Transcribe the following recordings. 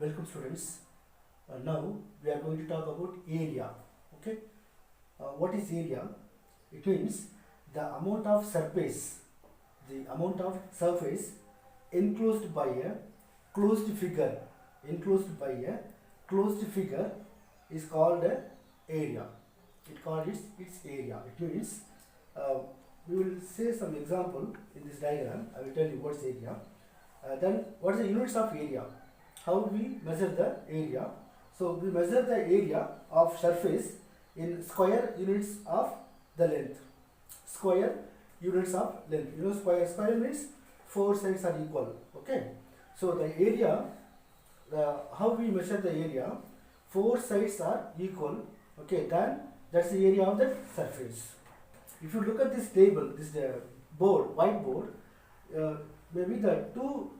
Welcome students. Now we are going to talk about area. Okay. What is area? It means the amount of surface, enclosed by a closed figure, is called a area. It called its area. It means we will say some example in this diagram. I will tell you what's area. Then what is the units of area? How we measure the area? So we measure the area of surface in square units of the length. Square units of length. You know square means four sides are equal. Okay. So the area, how we measure the area? Four sides are equal. Okay. Then that's the area of the surface. If you look at this table, this whiteboard, maybe the two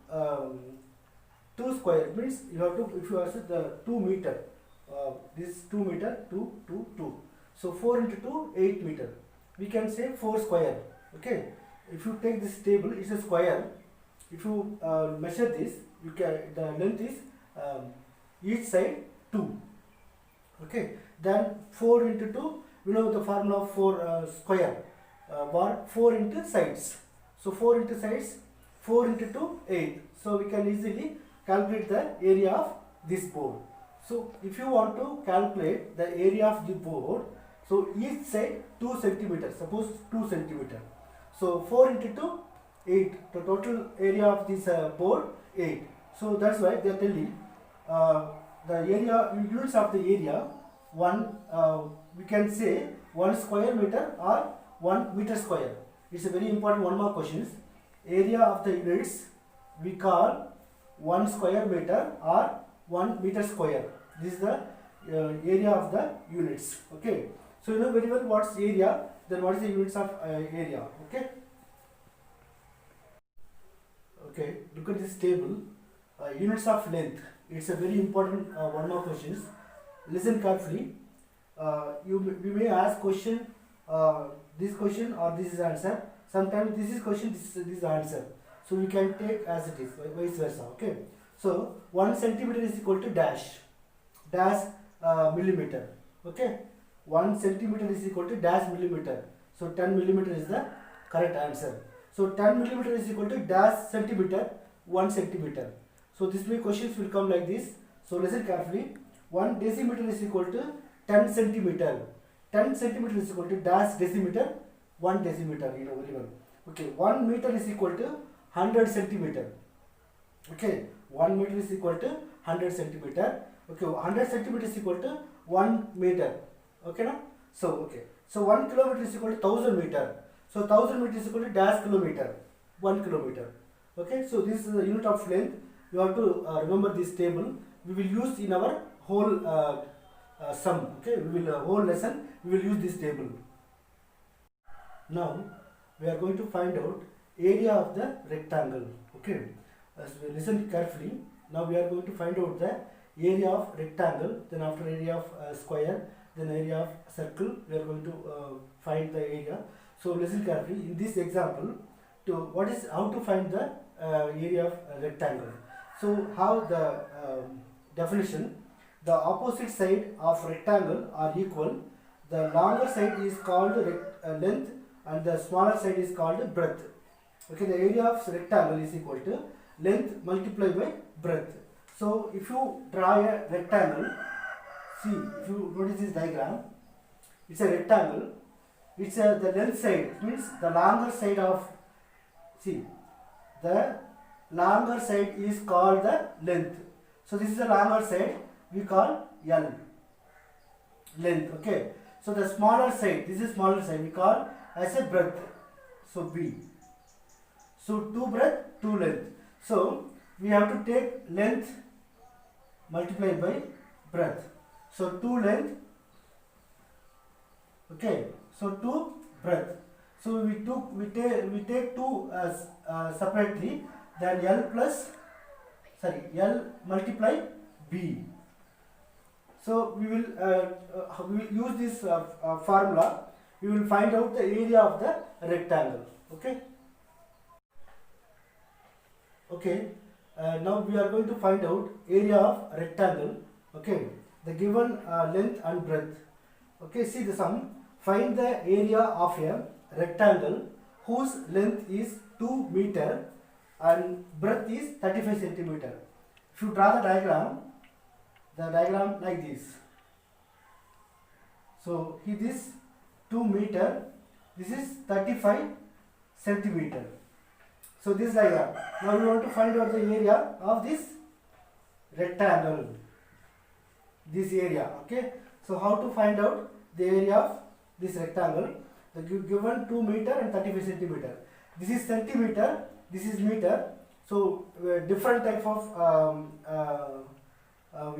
square means you have to, if you ask the 2 meter, this 2 meter, 2. So 4 into 2, 8 meter. We can say 4 square. Okay. If you take this table, it's a square. If you measure this, you can, the length is each side 2. Okay. Then 4 into 2, you know the formula of 4 square, 4 into sides. So 4 into sides, 4 into 2, 8. So we can easily calculate the area of this board. So if you want to calculate the area of the board, so each side 2 centimeters, suppose 2 centimeter. So 4 into 2, 8. The total area of this board, 8. So that's why they are telling the area, units of the area, we can say 1 square meter or 1 meter square. It's a very important one more questions. Area of the units we call 1 square meter or 1 meter square. This is the area of the units. Okay. So you know very well what's area, then what is the units of area. Okay. Okay. Look at this table. Units of length. It's a very important one more questions. Listen carefully. We may ask question, this question or this is answer. Sometimes this is question, this is answer. So we can take as it is, vice versa. Okay. So 1 centimeter is equal to dash millimeter. Okay. 1 centimeter is equal to dash millimeter. So 10 millimeter is the correct answer. So 10 millimeter is equal to dash centimeter, 1 centimeter. So this way questions will come like this. So listen carefully. 1 decimeter is equal to 10 centimeter. 10 centimeter is equal to dash decimeter, 1 decimeter. You know very well. Okay. 1 meter is equal to 100 centimeter. Okay. 1 meter is equal to 100 centimeter. Okay. 100 centimeter is equal to 1 meter. Okay. No? So 1 kilometer is equal to 1000 meter. So 1000 meter is equal to dash kilometer, 1 kilometer. Okay. So this is the unit of length. You have to remember this table. We will use in our whole sum. Okay. We will whole lesson. We will use this table. Now we are going to find out area of the rectangle. Okay. As we listen carefully. Now we are going to find out the area of rectangle. Then after area of square, then area of circle. We are going to find the area. So listen carefully. In this example, how to find the area of rectangle. So how the definition: the opposite side of rectangle are equal. The longer side is called length and the smaller side is called breadth. Okay, the area of rectangle is equal to length multiplied by breadth. So if you draw a rectangle, see, if you notice this diagram, it's a rectangle. It's the length side, means the longer side of, see, the longer side is called the length. So this is the longer side, we call L, length. Okay. So the smaller side, this is smaller side, we call as a breadth. So B. So 2 breadth, 2 length. So we have to take length multiplied by breadth. So 2 length. Okay. So 2 breadth. So we take 2 separately. Then L multiply B. So we will use this formula. We will find out the area of the rectangle. Okay. Okay. now we are going to find out area of rectangle. Okay, the given length and breadth. Okay, see the sum. Find the area of a rectangle whose length is 2 meter and breadth is 35 centimeter. If you draw the diagram like this. So here this 2 meter, this is 35 centimeter. So this diagram. Now we want to find out the area of this rectangle. This area. Okay. So how to find out the area of this rectangle? The given 2 meter and 35 centimeter. This is centimeter. This is meter. So different type of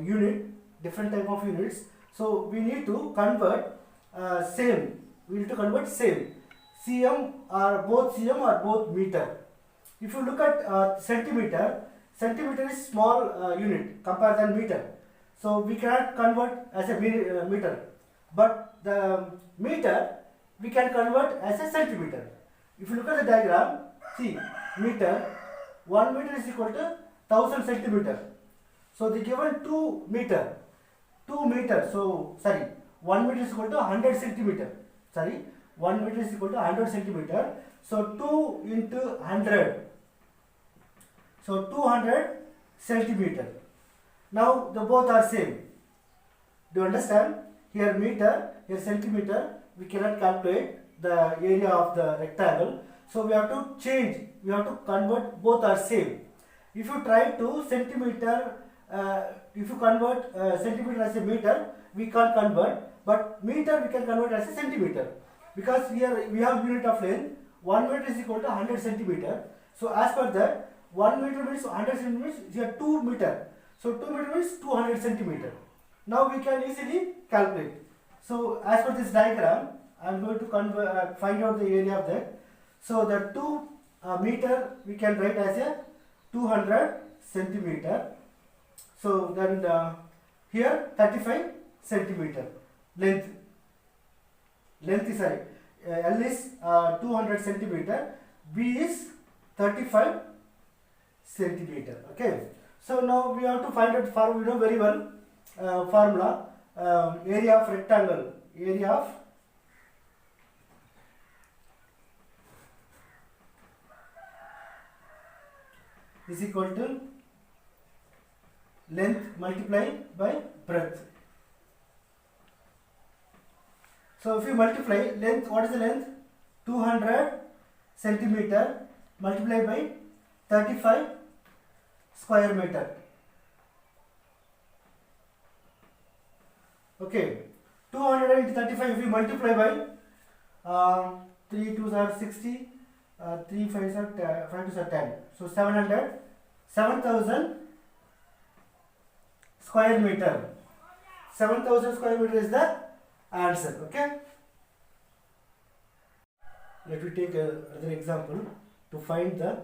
unit, different type of units. So we need to convert same. We need to convert same. cm or both meter. If you look at centimeter, centimeter is small unit compared than meter. So we cannot convert as a meter. But the meter we can convert as a centimeter. If you look at the diagram, see meter, 1 meter is equal to 1000 centimeter. So the given 2 meter, so sorry, 1 meter is equal to 100 centimeter. Sorry, 1 meter is equal to 100 centimeter. So 2 into 100. So 200 centimeter. Now the both are same. Do you understand? Here meter, here centimeter. We cannot calculate the area of the rectangle. So we have to change. We have to convert. Both are same. If you try to centimeter, if you convert centimeter as a meter, we can't convert. But meter we can convert as a centimeter. Because here we have unit of length. 1 meter is equal to 100 centimeter. So as per that, 1 meter means 100 centimeters. Here 2 meter. So 2 meter means 200 centimeter. Now we can easily calculate. So as per this diagram, I am going to find out the area of that. So the 2 meter we can write as a 200 centimeter. So then here 35 centimeter length. Length is sorry. L is 200 centimeter. B is 35 centimeter. Okay. So now we have to find out we know very well formula area of rectangle. Area of is equal to length multiplied by breadth. So if you multiply length, what is the length? 200 centimeter multiplied by 35 square meter. Okay, 200 into 35 if you multiply by 3 2s are 60, 3 5s are 5 2s are 10. So 7,000 square meter. 7,000 square meter is the answer. Okay. Let me take another example to find the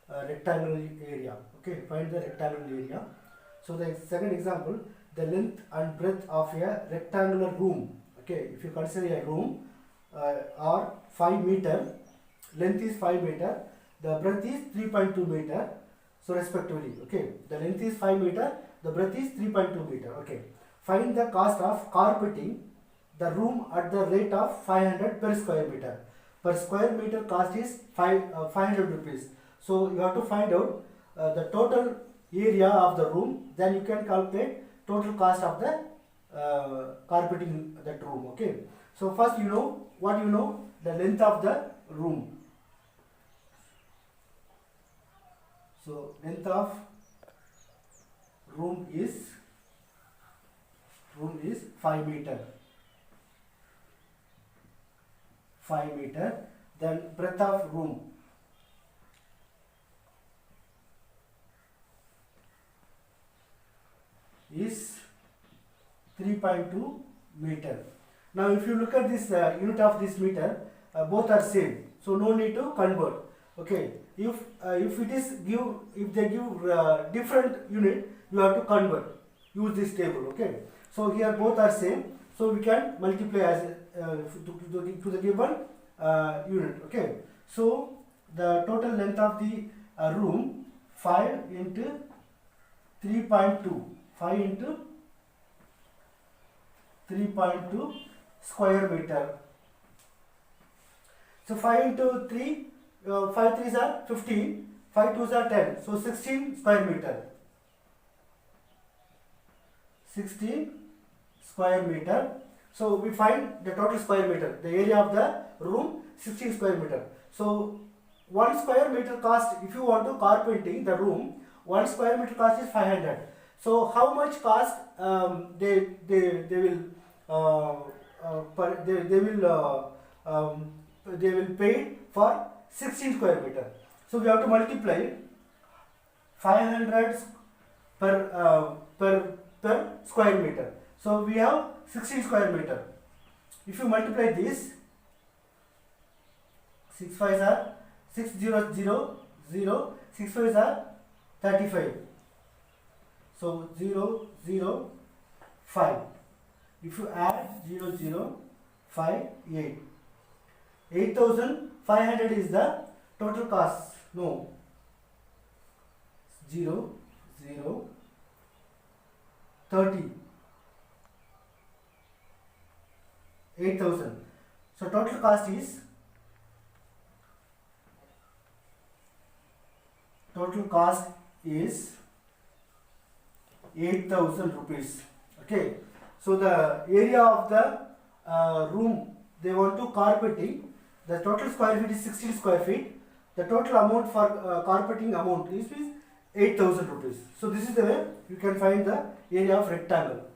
rectangular area. Okay, find the rectangular area. So the second example, the length and breadth of a rectangular room. Okay, if you consider a room or 5 meter, length is 5 meter, the breadth is 3.2 meter. So respectively, okay, the length is 5 meter, the breadth is 3.2 meter. Okay, find the cost of carpeting the room at the rate of 500 per square meter. Per square meter cost is 500 rupees. So you have to find out the total area of the room. Then you can calculate total cost of the carpeting that room. Okay. So first you know what you know, the length of the room. So length of room is 5 meter. 5 meter. Then breadth of room is 3.2 meter. Now if you look at this unit of this meter, both are same, so no need to convert. Okay, if they give different unit, you have to convert, use this table. Okay, so here both are same, so we can multiply as to the given unit. Okay, so the total length of the room 5 into 3.2, 5 into 3.2 square meter. So 5 into 3, 5 3s are 15, 5 2s are 10, so 16 square meter. 16 square meter. So we find the total square meter, the area of the room 16 square meter. So 1 square meter cost, if you want to carpenting the room, 1 square meter cost is 500. So how much cost they will they will pay for 16 square meter. So we have to multiply 500 per square meter. So we have 16 square meter. If you multiply this, 6 5s are 6 0 0 0, 6 5s are 35. So 0 0 5. If you add 0 0 5 8, 8,500 is the total cost. No, 0 0 30, 8,000. So total cost is total cost is 8,000 rupees. Okay, so the area of the room they want to carpeting, the total square feet is 16 square feet. The total amount for carpeting amount is 8,000 rupees. So this is the way you can find the area of rectangle.